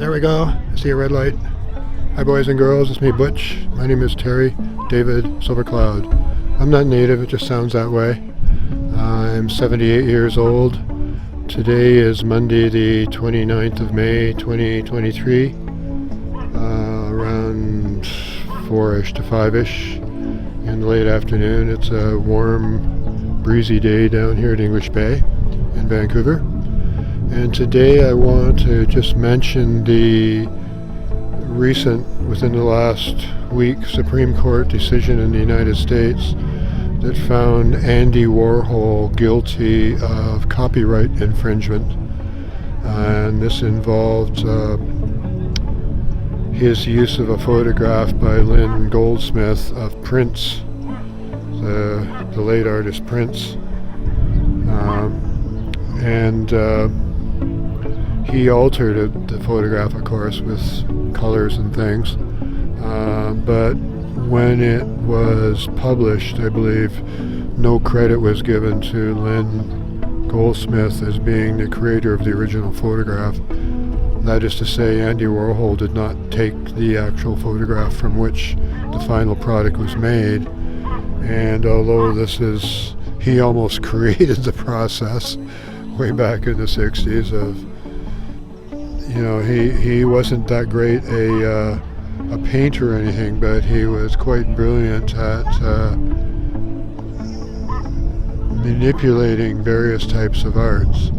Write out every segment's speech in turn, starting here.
There we go. I see a red light. Hi boys and girls, it's me Butch. My name is Terry David Silvercloud. I'm not native, it just sounds that way. I'm 78 years old. Today is Monday the 29th of May 2023. Around 4ish to 5ish in the late afternoon. It's a warm, breezy day down here at English Bay in Vancouver. And today I want to just mention the recent, within the last week, Supreme Court decision in the United States that found Andy Warhol guilty of copyright infringement. And this involved his use of a photograph by Lynn Goldsmith of Prince, the late artist Prince. He altered the photograph, of course, with colors and things. But when it was published, I believe no credit was given to Lynn Goldsmith as being the creator of the original photograph. That is to say, Andy Warhol did not take the actual photograph from which the final product was made. And although he almost created the process way back in the 60s of, he wasn't that great a painter or anything, but he was quite brilliant at manipulating various types of arts.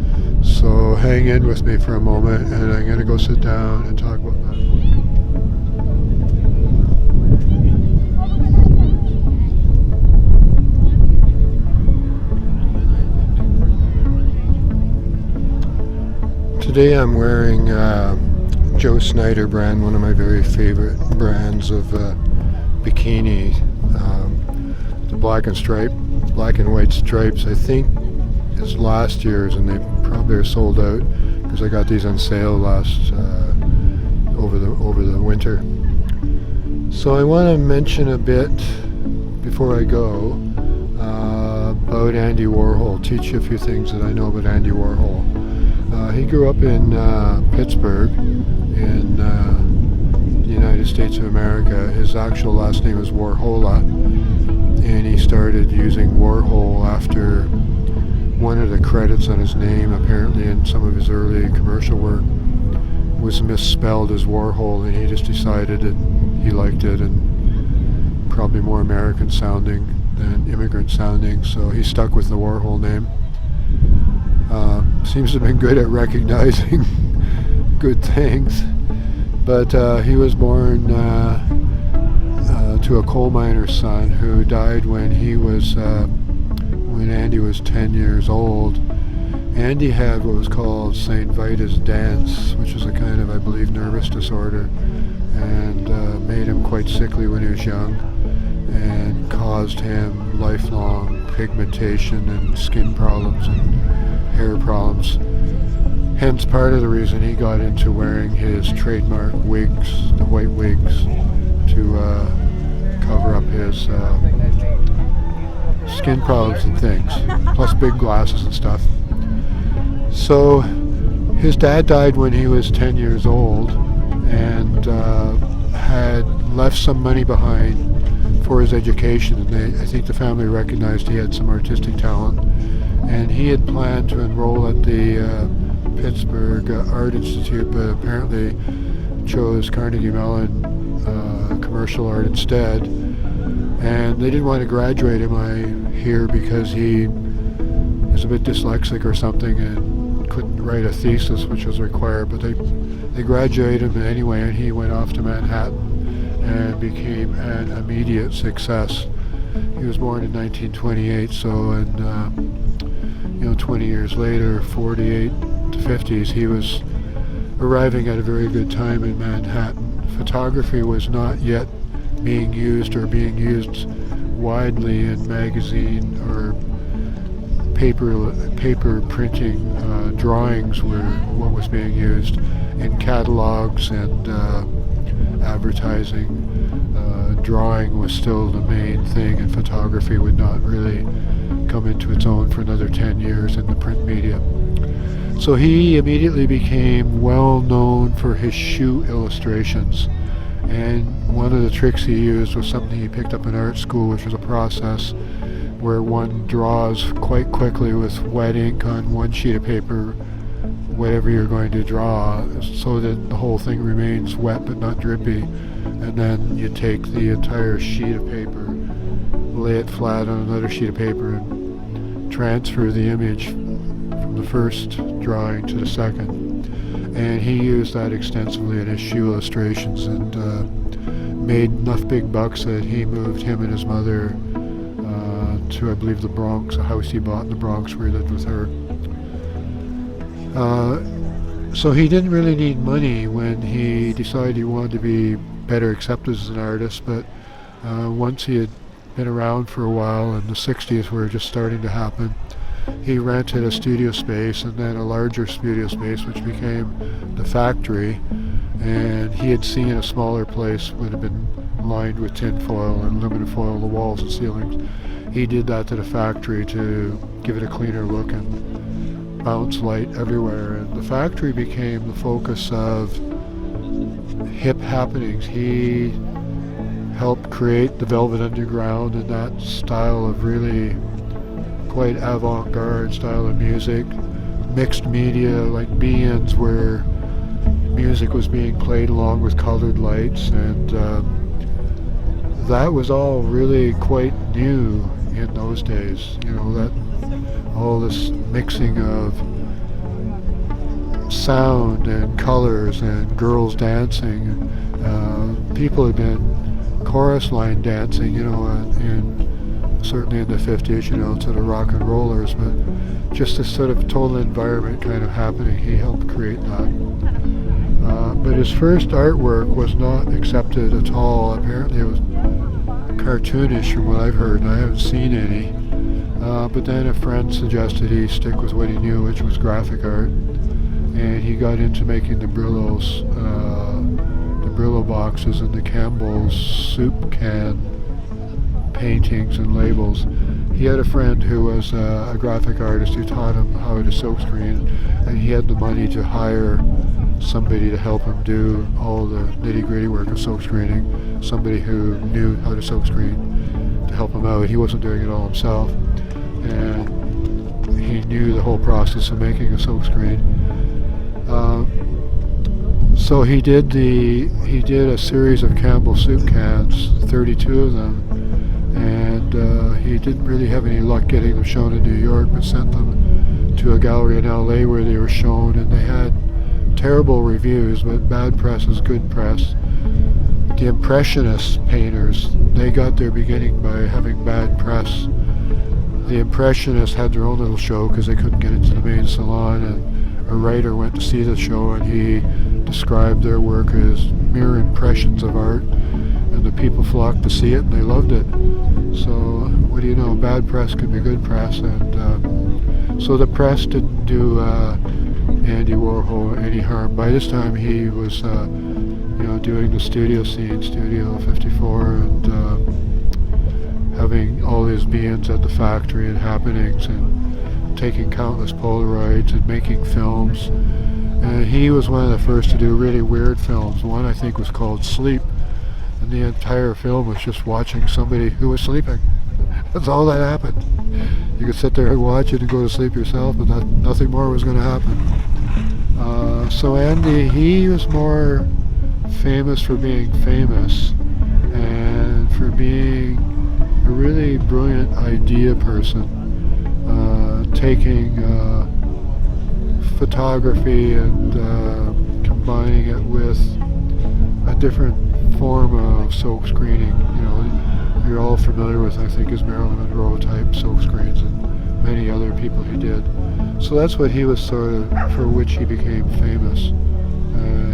So hang in with me for a moment, and I'm going to go sit down and talk about that. Today I'm wearing Joe Snyder brand, one of my very favorite brands of bikini. The black and white stripes, I think is last year's, and they probably are sold out because I got these on sale over the winter. So I want to mention a bit before I go about Andy Warhol, teach you a few things that I know about Andy Warhol. He grew up in Pittsburgh in the United States of America. His actual last name is Warhola, and he started using Warhol after one of the credits on his name, apparently in some of his early commercial work, was misspelled as Warhol, and he just decided that he liked it and probably more American sounding than immigrant sounding, so he stuck with the Warhol name. Seems to have been good at recognizing good things, but he was born to a coal miner's son who died when Andy was 10 years old. Andy had what was called St. Vitus dance, which is a kind of, I believe, nervous disorder, and made him quite sickly when he was young and caused him lifelong pigmentation and skin problems and hair problems. Hence part of the reason he got into wearing his trademark wigs, the white wigs, to cover up his skin problems and things, plus big glasses and stuff. So his dad died when he was 10 years old and had left some money behind for his education, and I think the family recognized he had some artistic talent, and he had planned to enroll at the Pittsburgh Art Institute, but apparently chose Carnegie Mellon commercial art instead. And they didn't want to graduate him, I hear, because he was a bit dyslexic or something and couldn't write a thesis, which was required. But they graduated him anyway, and he went off to Manhattan and became an immediate success. He was born in 1928, so in 20 years later, 48 to 50s, he was arriving at a very good time in Manhattan. Photography was not yet being used widely in magazine or paper printing. Drawings were what was being used in catalogs and advertising. Drawing was still the main thing, and photography would not really come into its own for another 10 years in the print media. So he immediately became well known for his shoe illustrations. And one of the tricks he used was something he picked up in art school, which was a process where one draws quite quickly with wet ink on one sheet of paper whatever you're going to draw, so that the whole thing remains wet but not drippy. And then you take the entire sheet of paper, lay it flat on another sheet of paper, and transfer the image from the first drawing to the second. And he used that extensively in his shoe illustrations, and made enough big bucks that he moved him and his mother to, I believe, the Bronx, a house he bought in the Bronx where he lived with her. So he didn't really need money when he decided he wanted to be better accepted as an artist, but once he had been around for a while and the 60s were just starting to happen, he rented a studio space and then a larger studio space, which became the factory. And he had seen a smaller place would have been lined with tin foil and aluminum foil, the walls and ceilings. He did that to the factory to give it a cleaner look and bounce light everywhere. And the factory became the focus of hip happenings. He helped create the Velvet Underground and that style of really quite avant-garde style of music, mixed media like be-ins where music was being played along with colored lights, and that was all really quite new in those days. You know, that all this mixing of sound and colors and girls dancing. People had been chorus line dancing, you know, certainly in the 50s, you know, to the rock and rollers, but just this sort of total environment kind of happening, he helped create that. But his first artwork was not accepted at all. Apparently it was cartoonish from what I've heard, and I haven't seen any. But then a friend suggested he stick with what he knew, which was graphic art, and he got into making the Brillos, the Brillo boxes and the Campbell's soup can paintings and labels. He had a friend who was a graphic artist who taught him how to silkscreen, and he had the money to hire somebody to help him do all the nitty-gritty work of silkscreening, somebody who knew how to silkscreen to help him out. He wasn't doing it all himself, and he knew the whole process of making a silkscreen. So he did a series of Campbell soup cans, 32 of them, and he didn't really have any luck getting them shown in New York, but sent them to a gallery in LA where they were shown, and they had terrible reviews, but bad press is good press. The Impressionist painters, they got their beginning by having bad press. The Impressionists had their own little show because they couldn't get into the main salon, and a writer went to see the show and he described their work as mere impressions of art, and the people flocked to see it and they loved it. So what do you know, bad press could be good press, and so the press didn't do Andy Warhol any harm. By this time he was doing the studio scene, Studio 54, and having all his be-ins at the factory and happenings, and taking countless Polaroids and making films. And he was one of the first to do really weird films. One I think was called Sleep, and the entire film was just watching somebody who was sleeping. That's all that happened. You could sit there and watch it and go to sleep yourself, but nothing more was going to happen. So Andy, he was more famous for being famous and for being a really brilliant idea person, taking photography and combining it with a different form of silk screening. You know, you're all familiar with, I think, his Marilyn Monroe type silk screens and many other people he did. So that's what he was sort of, for which he became famous.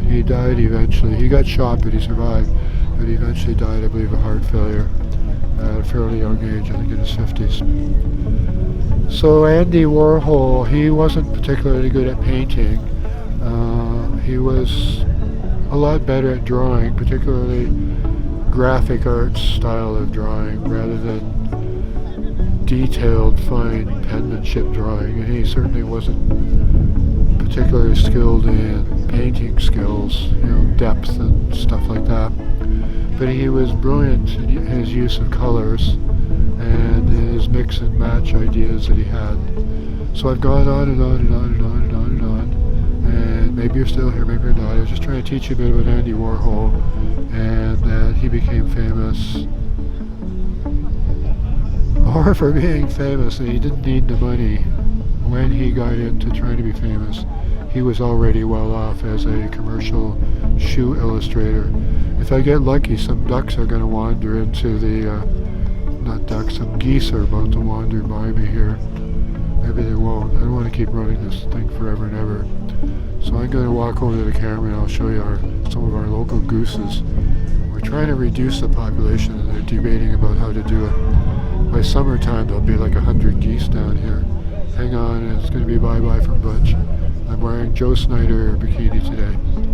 He died eventually. He got shot, but he survived. But he eventually died, I believe, of heart failure at a fairly young age, I think in his 50s. So Andy Warhol, he wasn't particularly good at painting. He was a lot better at drawing, particularly graphic arts style of drawing, rather than detailed, fine penmanship drawing, and he certainly wasn't particularly skilled in painting skills, depth and stuff like that. But he was brilliant in his use of colors and his mix and match ideas that he had. So I've gone on and on and on and on and on and on, and maybe you're still here, maybe you're not. I was just trying to teach you a bit about Andy Warhol, and that he became famous more for being famous, and he didn't need the money when he got into trying to be famous. He was already well off as a commercial shoe illustrator. If I get lucky, some ducks are going to wander into the, not ducks, some geese are about to wander by me here. Maybe they won't. I don't want to keep running this thing forever and ever. So I'm going to walk over to the camera and I'll show you some of our local gooses. We're trying to reduce the population and they're debating about how to do it. By summertime there'll be like 100 geese down here. Hang on, it's going to be bye-bye from Butch. I'm wearing Joe Snyder bikini today.